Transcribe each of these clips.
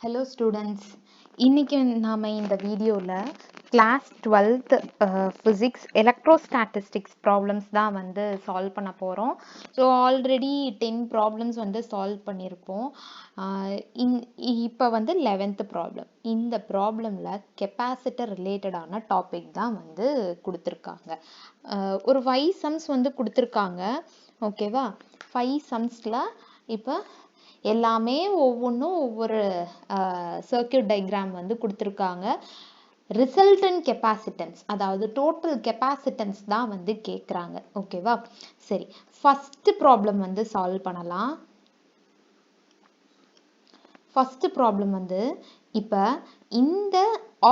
Hello students, இன்னைக்கு நாம இந்த வீடியோல class 12th physics electrostatistics problems தான் வந்து solve பண்ண போறோம். So already 10 problems வந்து solve பண்ணிருப்போம். இப்போ வந்து 11th problem. இந்த problemல capacitor related ஆன topic தான் வந்து கொடுத்திருக்காங்க. ஒரு 5 sums வந்து கொடுத்திருக்காங்க. ஓகேவா? 5 sumsல இப்போ எல்லாமே ஒவ்வொன்றும் ஒவ்வொரு சர்க்யூட் டயக்ராம் வந்து கொடுத்துருக்காங்க. ரிசல்டன்ட் கெப்பாசிட்டன்ஸ் அதாவது டோட்டல் கெப்பாசிட்டன்ஸ் தான் வந்து கேட்குறாங்க. ஓகேவா? சரி, ஃபர்ஸ்ட் ப்ராப்ளம் வந்து சால்வ் பண்ணலாம். ஃபர்ஸ்ட் ப்ராப்ளம் வந்து இப்போ இந்த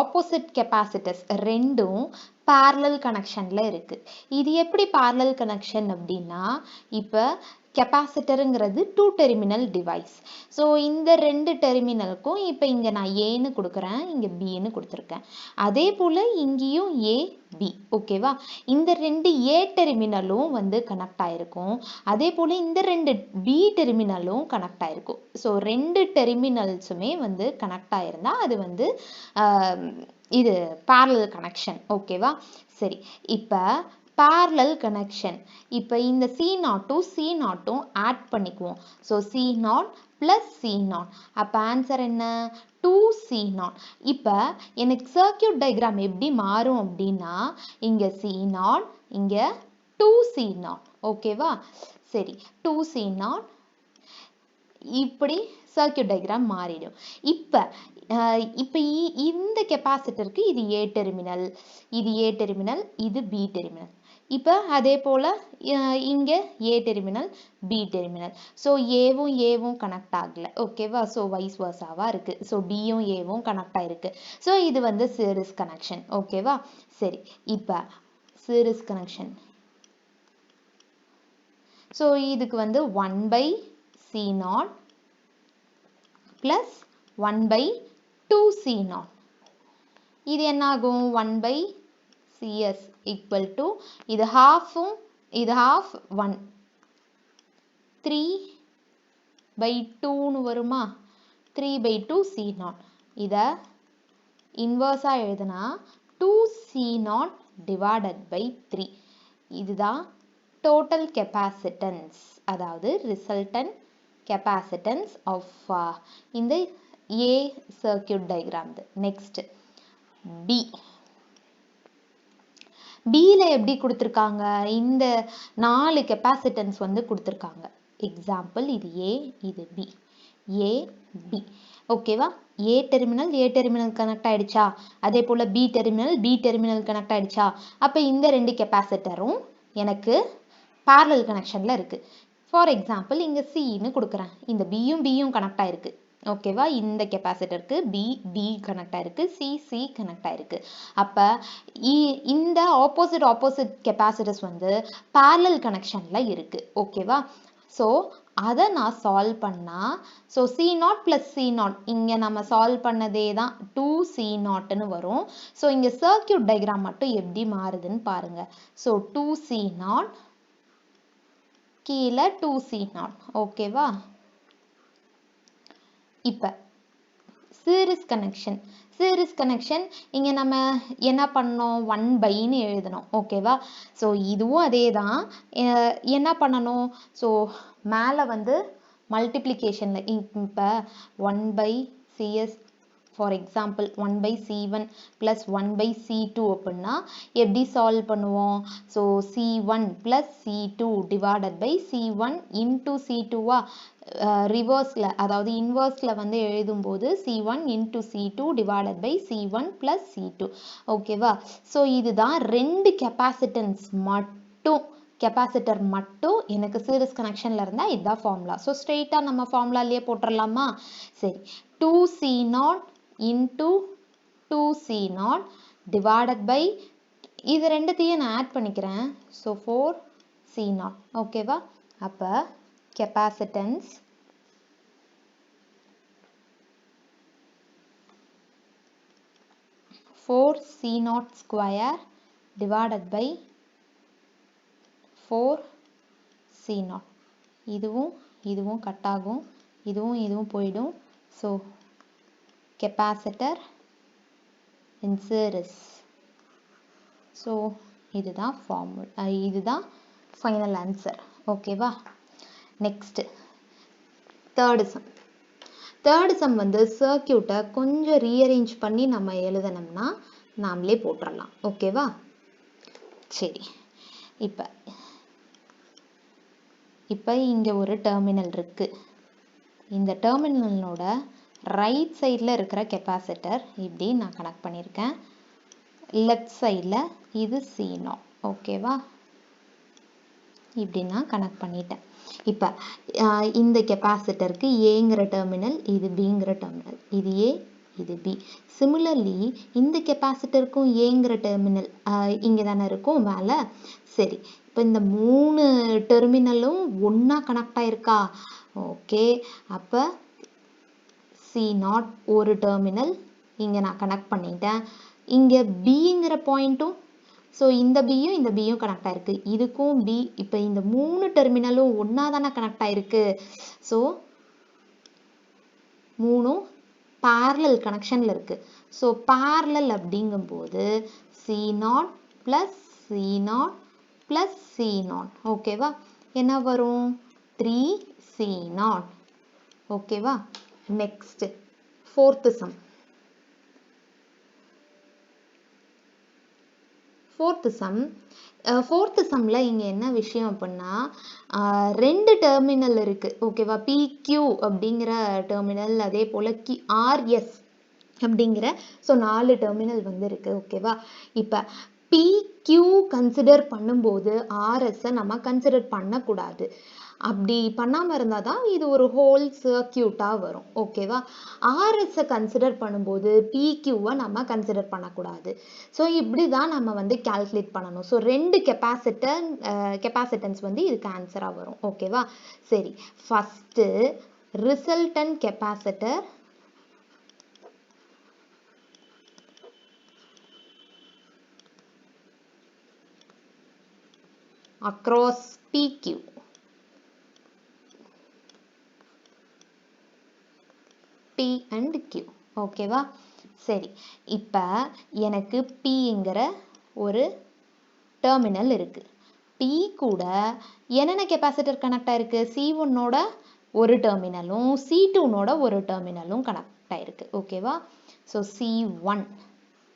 ஆப்போசிட் கெப்பாசிட்டர்ஸ் ரெண்டும் parallel கனெக்ஷன்ல இருக்கு. இது எப்படி parallel கனெக்ஷன் அப்படின்னா, இப்போ கெப்பாசிட்டருங்கிறது 2 டெர்மினல் டிவைஸ். ஸோ இந்த ரெண்டு டெர்மினலுக்கும் இப்போ இங்கே நான் ஏன்னு கொடுக்குறேன், இங்கே பின்னு கொடுத்துருக்கேன். அதே போல் இங்கேயும் ஏ பி. ஓகேவா? இந்த ரெண்டு ஏ டெர்மினலும் வந்து கனெக்ட் ஆயிருக்கும். அதே போல் இந்த ரெண்டு பி டெர்மினலும் கனெக்ட் ஆயிருக்கும். ஸோ ரெண்டு டெர்மினல்ஸுமே வந்து கனெக்ட் ஆயிருந்தா அது வந்து இது parallel கனெக்ஷன். ஓகேவா? சரி, இப்போ parallel கனெக்ஷன். இப்போ இந்த C0 C0 ஆட் பண்ணிக்குவோம். So C0 plus C0. அப்போ ஆன்சர் என்ன? 2C0. இப்போ எனக்கு சர்க்யூட் டயக்ராம் எப்படி மாறும் அப்படின்னா, இங்கே C0 இங்கே 2C0. ஓகேவா? சரி, 2C0 இப்படி சர்க்யூட் டயக்ராம் மாறிடும். இப்போ இந்த கெப்பாசிட்டருக்கு இது ஏ டெர்மினல், இது ஏ டெர்மினல், இது பி டெர்மினல். இப்போ அதே போல் இங்கே ஏ டெர்மினல், பி டெர்மினல். ஸோ ஏவும் ஏவும் கனெக்ட் ஆகலை. ஓகேவா? ஸோ வைஸ் வர்சாவாக இருக்குது. ஸோ பியும் ஏவும் கனெக்ட் ஆகிருக்கு. ஸோ இது வந்து சீரிஸ் கனெக்ஷன். ஓகேவா? சரி, இப்போ சீரிஸ் கனெக்ஷன். ஸோ இதுக்கு வந்து 1/C0 plus 1/2C0. இது என்ன ஆகும்? 1/CS equal to இது half-உம் இது half 1 3/2ன்னு வருமா? 3/2C0. இதை இன்வர்ஸா எழுதுனா 2C0 divided by 3. இதுதான் total capacitance, அதாவது resultant capacitance of இந்த A circuit diagram. Next B. Bல எப்படி கொடுத்திருக்காங்க? இந்த 4 capacitance வந்து கொடுத்திருக்காங்க. எக்ஸாம்பிள் இது A, இது B. A, B. ஓகேவா? A terminal A terminal connect ஆயிடுச்சா? அதே போல B terminal B terminal connect ஆயிடுச்சா? அப்ப இந்த ரெண்டு கெப்பாசிட்டரும் எனக்கு parallel கனெக்ஷன்ல இருக்கு. ஃபார் எக்ஸாம்பிள் இங்க Cன்னு கொடுக்குறேன். இந்த பியும் கனெக்ட் ஆயிருக்கு. ஓகேவா? இந்த கெப்பாசிட்டருக்கு பி கனெக்ட் ஆயிருக்கு, சி கனெக்ட் ஆயிருக்கு. அப்ப இந்த ஆப்போசிட் கெப்பாசிட்டர்ஸ் வந்து parallel கனெக்ஷன்ல இருக்கு. ஓகேவா? ஸோ அதை நான் சால்வ் பண்ணா, ஸோ C0 plus C0 இங்கே நம்ம சால்வ் பண்ணதே தான் 2C0ன்னு வரும். ஸோ இங்கே சர்க்யூட் டயக்ராம் மட்டும் எப்படி மாறுதுன்னு பாருங்க. ஸோ 2C0 கீழே 2C0. ஓகேவா? இப்போ சீரிஸ் கனெக்ஷன் இங்கே நம்ம என்ன பண்ணோம்? 1/ன்னு எழுதணும். ஓகேவா? ஸோ இதுவும் அதே தான். என்ன பண்ணணும்? ஸோ மேலே வந்து மல்டிப்ளிகேஷனில் இப்போ 1/CS for example 1/C1 plus 1/C2 அப்படின்னா எப்படி சால்வ் பண்ணுவோம்? So C1 plus C2 divided by C1 into C2வா? ரிவர்ஸில் அதாவது இன்வர்ஸில் வந்து எழுதும்போது C1 into C2 divided by C1 plus C2. ஓகேவா? ஸோ இதுதான் ரெண்டு கெப்பாசிட்டர் மட்டும் எனக்கு சீரிஸ் கனெக்ஷனில் இருந்தால் இதுதான் ஃபார்முலா. ஸோ ஸ்ட்ரெயிட்டாக நம்ம ஃபார்முலாலேயே போட்டுடலாமா? சரி, 2C0 into 2C0 divided by இது ரெண்டுத்தையும் நான் ஆட் பண்ணிக்கிறேன். So 4C0. ஓகேவா? அப்போ capacitance C0 square divided by 4C0. இதுவும் கட் ஆகும், இதுவும் போயிடும். So capacitor in series. So இதுதான் formula, இதுதான் final answer. ஓகேவா? நெக்ஸ்ட் தேர்ட் சம் வந்து சர்க்யூட்டை கொஞ்சம் ரீஅரேஞ்ச் பண்ணி நம்ம எழுதணும்னா நாமளே போட்டுடலாம். ஓகேவா? சரி, இப்போ இங்கே ஒரு டெர்மினல் இருக்கு. இந்த டெர்மினலோட ரைட் சைடில் இருக்கிற கெப்பாசிட்டர் இப்படி நான் கனெக்ட் பண்ணியிருக்கேன். லெஃப்ட் சைடில் இது C0. ஓகேவா? இப்படி நான் கனெக்ட் பண்ணிட்டேன். இப்போ இந்த கெப்பாசிட்டருக்கு ஏங்கிற டெர்மினல், இது பிங்கிற டெர்மினல், இது ஏ இது பி. சிமிலர்லி இந்த கெப்பாசிட்டருக்கும் ஏங்கிற டெர்மினல் இங்கே தானே இருக்கும் மேலே. சரி, இப்போ இந்த 3 டெர்மினலும் ஒன்றா கனெக்ட் ஆயிருக்கா? ஓகே, அப்போ C0 ஒரு டெர்மினல் இங்கே நான் கனெக்ட் பண்ணிட்டேன். இங்கே பிங்கிற பாயிண்ட்டும், ஸோ இந்த பியும் இந்த பியும் கனெக்ட் ஆயிருக்கு. இதுக்கும் பி. இப்போ இந்த 3 டெர்மினலும் ஒன்றா தானே கனெக்ட் ஆயிருக்கு. ஸோ 3ம் parallel கனெக்ஷனில் இருக்கு. ஸோ parallel அப்படிங்கும்போது C0 + C0 + C0. ஓகேவா? என்ன வரும்? 3C0. ஓகேவா? நெக்ஸ்ட் ஃபோர்த் சம்ல இங்க என்ன விஷயம் அப்படின்னா, 2 டெர்மினல் இருக்கு. ஓகேவா? PQ அப்படிங்கிற டெர்மினல், அதே போல RS அப்படிங்கிற, ஸோ 4 டெர்மினல் வந்து இருக்கு. ஓகேவா? இப்போ PQ கன்சிடர் பண்ணும்போது RSஐ நம்ம கன்சிடர் பண்ணக்கூடாது. அப்படி பண்ணாமல் இருந்தால் தான் இது ஒரு ஹோல் சர்க்கியூட்டாக வரும். ஓகேவா? RSஐ கன்சிடர் பண்ணும்போது PQவை நம்ம கன்சிடர் பண்ணக்கூடாது. ஸோ இப்படி தான் நம்ம வந்து கால்குலேட் பண்ணணும். ஸோ 2 கெப்பாசிட்டன்ஸ் வந்து இதுக்கு ஆன்சராக வரும். ஓகேவா? சரி, first resultant capacitor across PQ. P and Q. ஓகேவா? சரி, இப்போ எனக்கு Pங்கிற ஒரு டெர்மினல் இருக்கு. P கூட என்னென்ன கெப்பாசிட்டர் கனெக்ட் ஆயிருக்கு? C1ஓட ஒரு டெர்மினலும் C2ஓட ஒரு டெர்மினலும் கனெக்ட் ஆயிருக்கு. ஓகேவா? ஸோ C1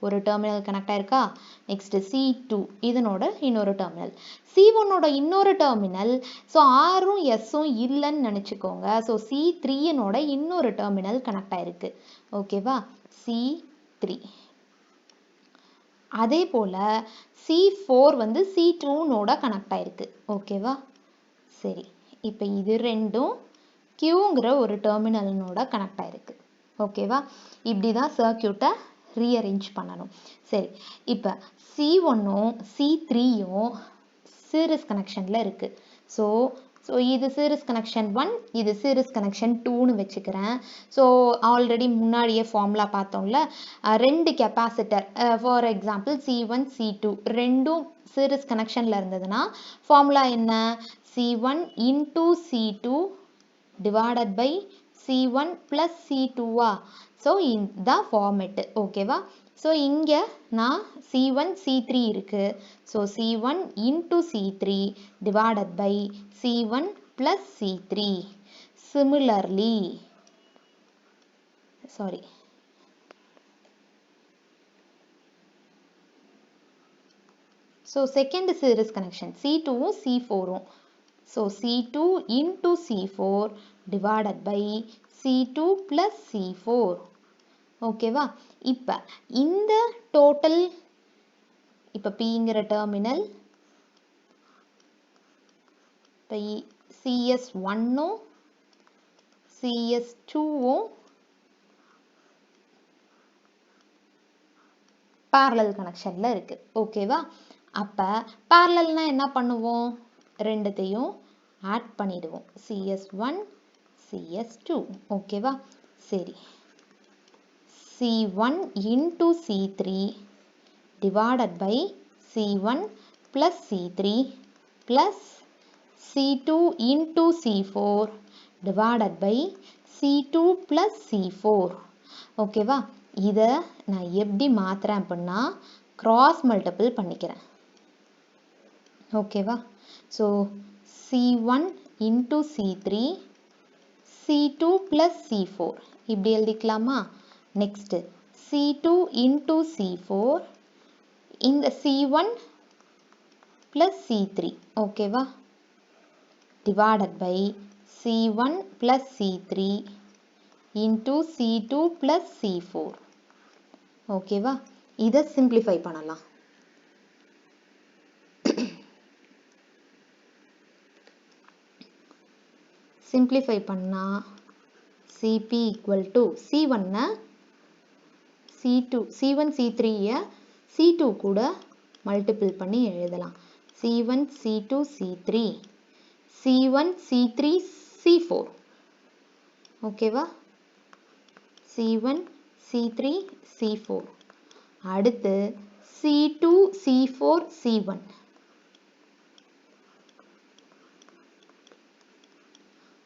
ஒரு டெர்மினல் கனெக்ட் ஆயிருக்கா? நெக்ஸ்ட் C2 இதனோட இன்னொரு டெர்மினல், C1ஓட இன்னொரு டெர்மினல். ஸோ ஆரும் எஸ்ஸும் இல்லைன்னு நினச்சிக்கோங்க. ஸோ C3னோட இன்னொரு டெர்மினல் கனெக்ட் ஆயிருக்கு. ஓகேவா? C3. அதே போல் C4 வந்து C2நோட கனெக்ட் ஆயிருக்கு. ஓகேவா? சரி, இப்போ இது ரெண்டும் Qங்கிற ஒரு டெர்மினலோட கனெக்ட் ஆயிருக்கு. ஓகேவா? இப்படி தான் சர்க்கியூட்டை ரீஅரேஞ்ச் பண்ணணும். சரி, இப்போ C1ம் C3யும் சீரிஸ் கனெக்ஷனில் இருக்கு. ஸோ இது சீரிஸ் கனெக்ஷன் 1, இது சீரிஸ் கனெக்ஷன் 2ன்னு வச்சுக்கிறேன். ஸோ ஆல்ரெடி முன்னாடியே ஃபார்முலா பார்த்தோம்ல, 2 capacitor for example C1 C2 ரெண்டும் சீரிஸ் கனெக்ஷனில் இருந்ததுன்னா ஃபார்முலா என்ன? C1 × C2 divided by C1 + C2வா? ஸோ இதுதான் ஃபார்மெட்டு. ஓகேவா? ஸோ இங்கே நான் C1 C3 இருக்கு. So C1 × C3 divided by C1 + C3. Similarly, so second series connection C2ம் C4ம். So C2 × C4 divided by C2 plus C4. ஓகேவா? இப்போ இந்த டோட்டல், இப்போ Pங்கிற டெர்மினல், இப்போ CS1ம் CS2ம் parallel கனெக்ஷனில் இருக்கு. ஓகேவா? அப்போ parallelனா என்ன பண்ணுவோம்? ரெண்டுத்தையும் ஆட் பண்ணிடுவோம். CS1 CS2. ஓகேவா? சரி, C1 × C3 divided by C1 plus C3 plus C2 × C4 divided by C2 plus C4. ஓகேவா? இதை நான் எப்படி மாத்துறேன் அப்படின்னா கிராஸ் மல்டிபிள் பண்ணிக்கிறேன். ஓகேவா? So C1 into C3 C2 plus C4 இப்படி எழுதிக்கலாமா? நெக்ஸ்ட் C2 into C4 இந்த C1 plus C3 ஓகேவா? divided by C1 plus C3 into C2 plus C4 ஓகேவா? இதை simplify பண்ணலாம். simplify பண்ணா CP equal to C1 C2 C1 C3 C2 கூட multiple பண்ணி எழுதலாம். C1 C2 C3 C1 C3 C4 ஓகேவா? C1 C3 C4 அடுத்து C2 C4 C1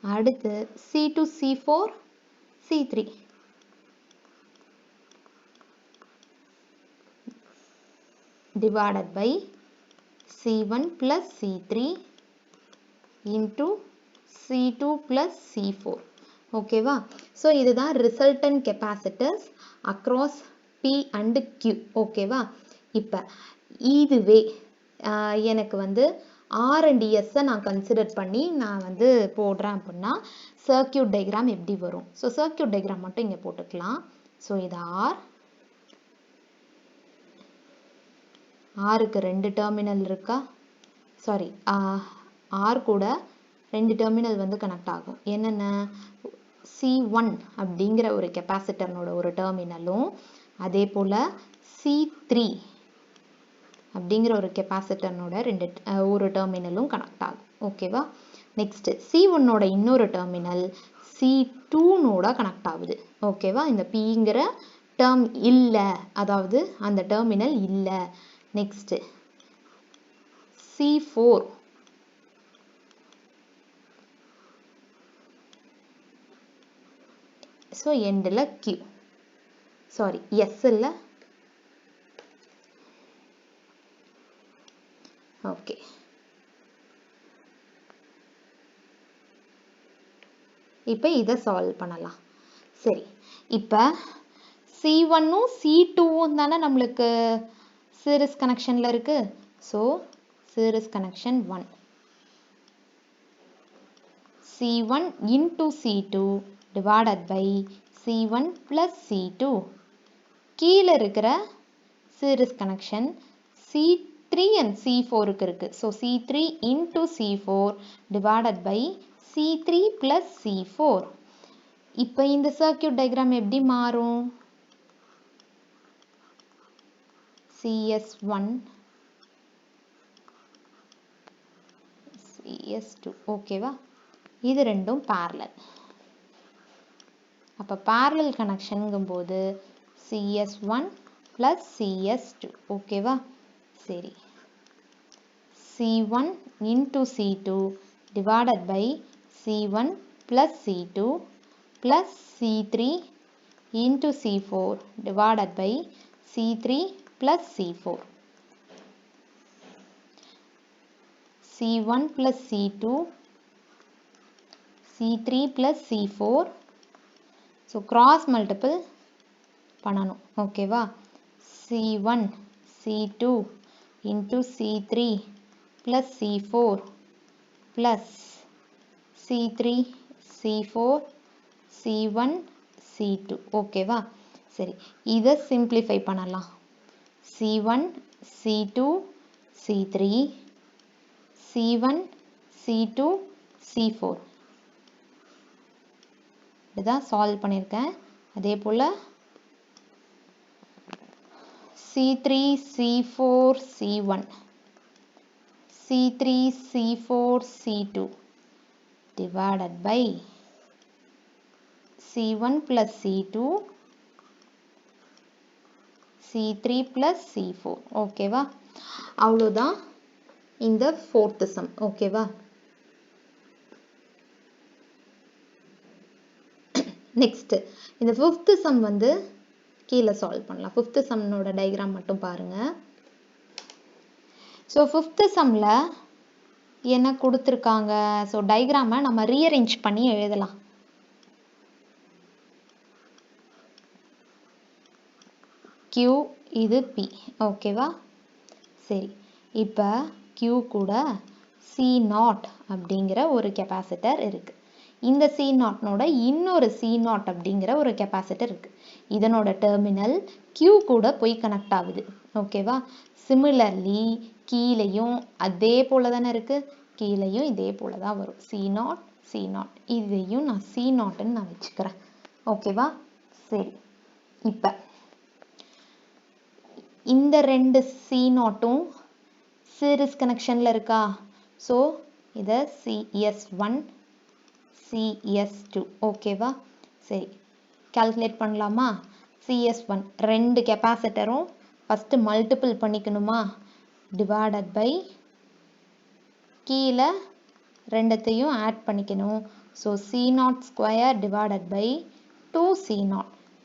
அடுத்து C2 C4 C3 divided by C1 plus C3 into C2 plus C4 ஓகேவா? So இதுதான் resultant capacitors across P and Q ஓகேவா? இப்போ இதுவே எனக்கு வந்து R and S நான் கன்சிடர் பண்ணி நான் வந்து போடுறேன் அப்படின்னா சர்க்கியூட் டயக்ராம் எப்படி வரும்? ஸோ சர்க்கியூட் டயக்ராம் மட்டும் இங்கே போட்டுக்கலாம். ஸோ இது ஆருக்கு 2 டெர்மினல் இருக்கா? சாரி, ஆர் கூட 2 டெர்மினல் வந்து கனெக்ட் ஆகும். என்னென்ன? C1 அப்படிங்கிற ஒரு கெப்பாசிட்டர்னோட ஒரு டெர்மினலும் அதே போல் C3 அப்படிங்கிற ஒரு கெப்பாசிட்டர்னோட ஒரு டெர்மினலும் கனெக்ட் ஆகும். ஓகேவா? நெக்ஸ்ட் C1ஓட இன்னொரு டெர்மினல் C2நோட கனெக்ட் ஆகுது. ஓகேவா? இந்த Pங்கிற டேர்ம் இல்லை, அதாவது அந்த டெர்மினல் இல்லை. நெக்ஸ்ட் C4 ஸோ எண்டில் Q சாரி எஸ் இல்லை. ஓகே, இப்போ இதை சால்வ் பண்ணலாம். சரி, இப்போ C1ம் C2ம் தானே நம்மளுக்கு சீரிஸ் கனெக்ஷனில் இருக்கு. So series connection 1 C1 into C2 divided by C1 plus C2 கீழே இருக்கிற சீரிஸ் கனெக்ஷன் C3 and C4க்கு இருக்கு. So C3 into C4 divided by C3 plus C4. இப்போ இந்த சர்க்கியூட் டயக்ராம் எப்படி மாறும்? CS1 CS2 ஓகேவா? இது ரெண்டும் parallel. அப்போ parallel கனெக்ஷன்ங்கும் போது CS1 plus CS2 ஓகேவா? சரி, C1 into C2 divided by C1 plus C2 plus C3 into C4 divided by C3 plus C4. C1 plus C2 C3 plus C4. So cross multiple பண்ணணும். ஓகேவா? C1 C2 into C3 plus C4 plus C3 C4 C1 C2 ஓகேவா? சரி, இதை simplify பண்ணலாம். C1 C2 C3 C1 C2 C4 இதுதான் solve பண்ணியிருக்கேன். அதே போல் C3 C4 C1 C3 C4 C2 divided by C1 plus C2 C3 plus C4 ஓகேவா? அவ்வளோதான் இந்த fourth sum. ஓகேவா? நெக்ஸ்ட் இந்த ஃபிஃப்த் சம் வந்து கீழே சால்வ் பண்ணலாம். ஃபிஃப்த் சம்மோட டயக்ராம் மட்டும் பாருங்க. ஸோ ஃபிஃப்த் சம்மில் என்ன கொடுத்துருக்காங்க? ஸோ டயக்ராமை நம்ம ரீஅரேஞ்ச் பண்ணி எழுதலாம். Q இது P, ஓகேவா? சரி, இப்போ Q கூட C0 அப்படிங்கிற ஒரு கெப்பாசிட்டர் இருக்கு. இந்த C0நோட இன்னொரு C0 அப்படிங்கிற ஒரு கெப்பாசிட்டர் இருக்கு. இதனோட டெர்மினல் Q கூட போய் கனெக்ட் ஆகுது, ஓகேவா? சிமிலர்லி கீழேயும் அதே போல தானே இருக்கு, கீழேயும் இதே போல தான் வரும். C0 C0, இதையும் நான் C0ன்னு நான் வச்சுக்கிறேன், ஓகேவா? சரி, இப்போ இந்த ரெண்டு C0ம் சீரிஸ் கனெக்ஷன்ல இருக்கா? ஸோ இதை CS1 CS2, ஓகேவா? சரி, கால்குலேட் பண்ணலாமா? CS1 ரெண்டு கெப்பாசிட்டரும் ஃபர்ஸ்ட் மல்டிபிள் பண்ணிக்கணுமா? டிவைடட் பை கீழே ரெண்டத்தையும் ஆட் பண்ணிக்கணும். So C0 square divided by 2C0.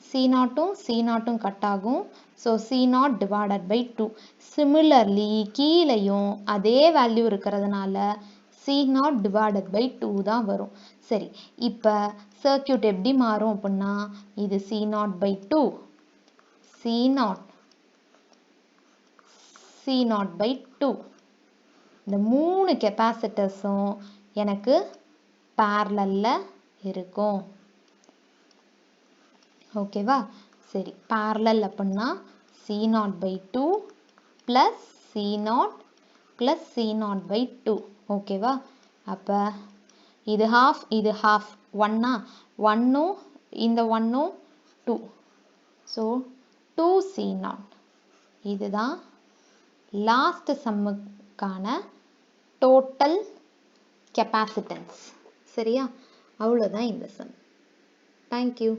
C0ம் C0ம் கட் ஆகும். So C0 divided by 2. Similarly கீழேயும் அதே வேல்யூ இருக்கிறதுனால C0 டிவைடட் பை 2 தான் வரும். சரி, இப்போ சர்க்கியூட் எப்படி மாறும் அப்படின்னா, இது C0 பை 2, C0 பை 2. இந்த மூணு கெப்பாசிட்டர்ஸும் எனக்கு பேரலல்ல இருக்கும், ஓகேவா? சரி, பேரலல் அப்படின்னா C0 by 2 plus C0 plus C0 by 2, ஓகேவா? அப்போ இது half இது half, 1 1ம் இந்த 1ம் 2, ஸோ 2C0. இதுதான் லாஸ்ட் சம்முக்கான டோட்டல் கெப்பாசிட்டன்ஸ். சரியா? அவ்வளோதான் இந்த சம். தேங்க்யூ.